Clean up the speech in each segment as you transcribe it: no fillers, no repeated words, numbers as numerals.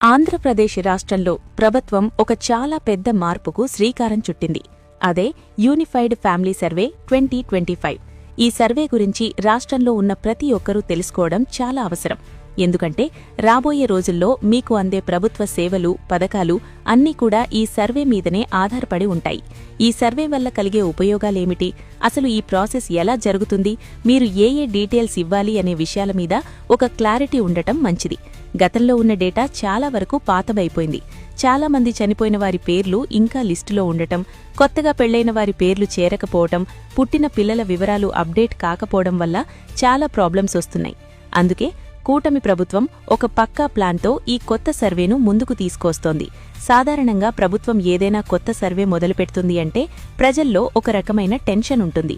ఆంధ్రప్రదేశ్ రాష్ట్రంలో ప్రభుత్వం ఒక చాలా పెద్ద మార్పుకు శ్రీకారం చుట్టింది. అదే యూనిఫైడ్ ఫ్యామిలీ సర్వే 2025. ఈ సర్వే గురించి రాష్ట్రంలో ఉన్న ప్రతి ఒక్కరూ తెలుసుకోవడం చాలా అవసరం. ఎందుకంటే రాబోయే రోజుల్లో మీకు అందే ప్రభుత్వ సేవలు, పథకాలు అన్నీ కూడా ఈ సర్వే మీదనే ఆధారపడి ఉంటాయి. ఈ సర్వే వల్ల కలిగే ఉపయోగాలేమిటి, అసలు ఈ ప్రాసెస్ ఎలా జరుగుతుంది, మీరు ఏ డీటెయిల్స్ ఇవ్వాలి అనే విషయాల మీద ఒక క్లారిటీ ఉండటం మంచిది. గతంలో ఉన్న డేటా చాలా వరకు పాతవైపోయింది. చాలా మంది చనిపోయిన వారి పేర్లు ఇంకా లిస్టులో ఉండటం, కొత్తగా పెళ్లైన వారి పేర్లు చేరకపోవటం, పుట్టిన పిల్లల వివరాలు అప్డేట్ కాకపోవడం వల్ల చాలా ప్రాబ్లమ్స్ వస్తున్నాయి. అందుకే కూటమి ప్రభుత్వం ఒక పక్కా ప్లాన్తో ఈ కొత్త సర్వేను ముందుకు తీసుకొస్తోంది. సాధారణంగా ప్రభుత్వం ఏదైనా కొత్త సర్వే మొదలుపెడుతుంది అంటే ప్రజల్లో ఒక రకమైన టెన్షన్ ఉంటుంది.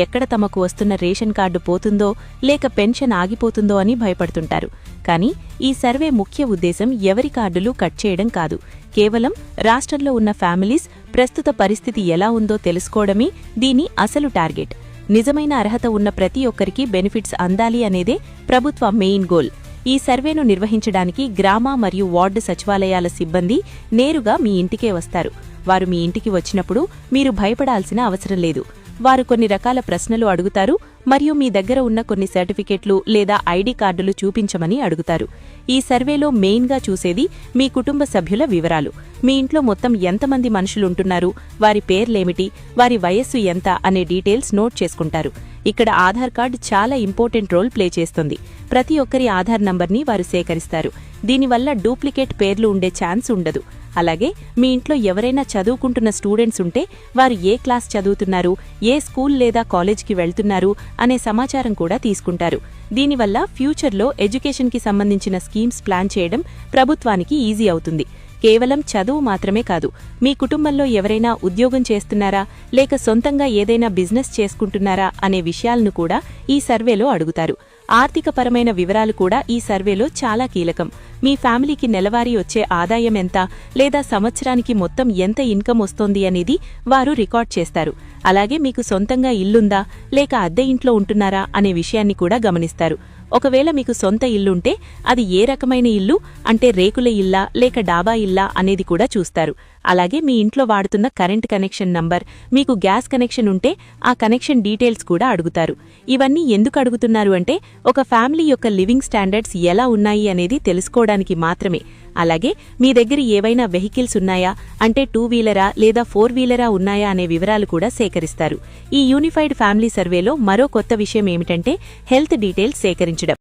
ఎక్కడ తమకు వస్తున్న రేషన్ కార్డు పోతుందో లేక పెన్షన్ ఆగిపోతుందో అని భయపడుతుంటారు. కానీ ఈ సర్వే ముఖ్య ఉద్దేశం ఎవరి కార్డులు కట్ చేయడం కాదు. కేవలం రాష్ట్రంలో ఉన్న ఫ్యామిలీస్ ప్రస్తుత పరిస్థితి ఎలా ఉందో తెలుసుకోవడమే దీని అసలు టార్గెట్. నిజమైన అర్హత ఉన్న ప్రతి ఒక్కరికి బెనిఫిట్స్ అందాలి అనేదే ప్రభుత్వ మెయిన్ గోల్. ఈ సర్వేను నిర్వహించడానికి గ్రామ మరియు వార్డు సచివాలయాల సిబ్బంది నేరుగా మీ ఇంటికే వస్తారు. వారు మీ ఇంటికి వచ్చినప్పుడు మీరు భయపడాల్సిన అవసరం లేదు. వారు కొన్ని రకాల ప్రశ్నలు అడుగుతారు మరియు మీ దగ్గర ఉన్న కొన్ని సర్టిఫికెట్లు లేదా ఐడి కార్డులు చూపించమని అడుగుతారు. ఈ సర్వేలో మెయిన్గా చూసేది మీ కుటుంబ సభ్యుల వివరాలు. మీ ఇంట్లో మొత్తం ఎంతమంది మనుషులుంటున్నారు, వారి పేర్లేమిటి, వారి వయస్సు ఎంత అనే డీటెయిల్స్ నోట్ చేసుకుంటారు. ఇక్కడ ఆధార్ కార్డు చాలా ఇంపార్టెంట్ రోల్ ప్లే చేస్తుంది. ప్రతి ఒక్కరి ఆధార్ నంబర్ని వారు సేకరిస్తారు. దీనివల్ల డూప్లికేట్ పేర్లు ఉండే ఛాన్స్ ఉండదు. అలాగే మీ ఇంట్లో ఎవరైనా చదువుకుంటున్న స్టూడెంట్స్ ఉంటే వారు ఏ క్లాస్ చదువుతున్నారు, ఏ స్కూల్ లేదా కాలేజ్కి వెళ్తున్నారు అనే సమాచారం కూడా తీసుకుంటారు. దీనివల్ల ఫ్యూచర్లో ఎడ్యుకేషన్కి సంబంధించిన స్కీమ్స్ ప్లాన్ చేయడం ప్రభుత్వానికి ఈజీ అవుతుంది. కేవలం చదువు మాత్రమే కాదు, మీ కుటుంబంలో ఎవరైనా ఉద్యోగం చేస్తున్నారా లేక సొంతంగా ఏదైనా బిజినెస్ చేసుకుంటున్నారా అనే విషయాలను కూడా ఈ సర్వేలో అడుగుతారు. ఆర్థికపరమైన వివరాలు కూడా ఈ సర్వేలో చాలా కీలకం. మీ ఫ్యామిలీకి నెలవారీ వచ్చే ఆదాయం ఎంత లేదా సంవత్సరానికి మొత్తం ఎంత ఇన్కమ్ వస్తోంది అనేది వారు రికార్డ్ చేస్తారు. అలాగే మీకు సొంతంగా ఇల్లుందా లేక అద్దె ఇంట్లో ఉంటున్నారా అనే విషయాన్ని కూడా గమనిస్తారు. ఒకవేళ మీకు సొంత ఇల్లుంటే అది ఏ రకమైన ఇల్లు, అంటే రేకుల ఇల్లా లేక డాబా ఇల్లా అనేది కూడా చూస్తారు. అలాగే మీ ఇంట్లో వాడుతున్న కరెంట్ కనెక్షన్ నంబర్, మీకు గ్యాస్ కనెక్షన్ ఉంటే ఆ కనెక్షన్ డీటెయిల్స్ కూడా అడుగుతారు. ఇవన్నీ ఎందుకు అడుగుతున్నారు అంటే ఒక ఫ్యామిలీ యొక్క లివింగ్ స్టాండర్డ్స్ ఎలా ఉన్నాయి అనేది తెలుసుకోవడానికి మాత్రమే. అలాగే మీ దగ్గర ఏవైనా వెహికల్స్ ఉన్నాయా, అంటే 2 వీలరా లేదా 4 వీలరా ఉన్నాయా అనే వివరాలు కూడా సేకరిస్తారు. ఈ యూనిఫైడ్ ఫ్యామిలీ సర్వేలో మరో కొత్త విషయం ఏమిటంటే హెల్త్ డీటెయిల్స్ సేకరించడం.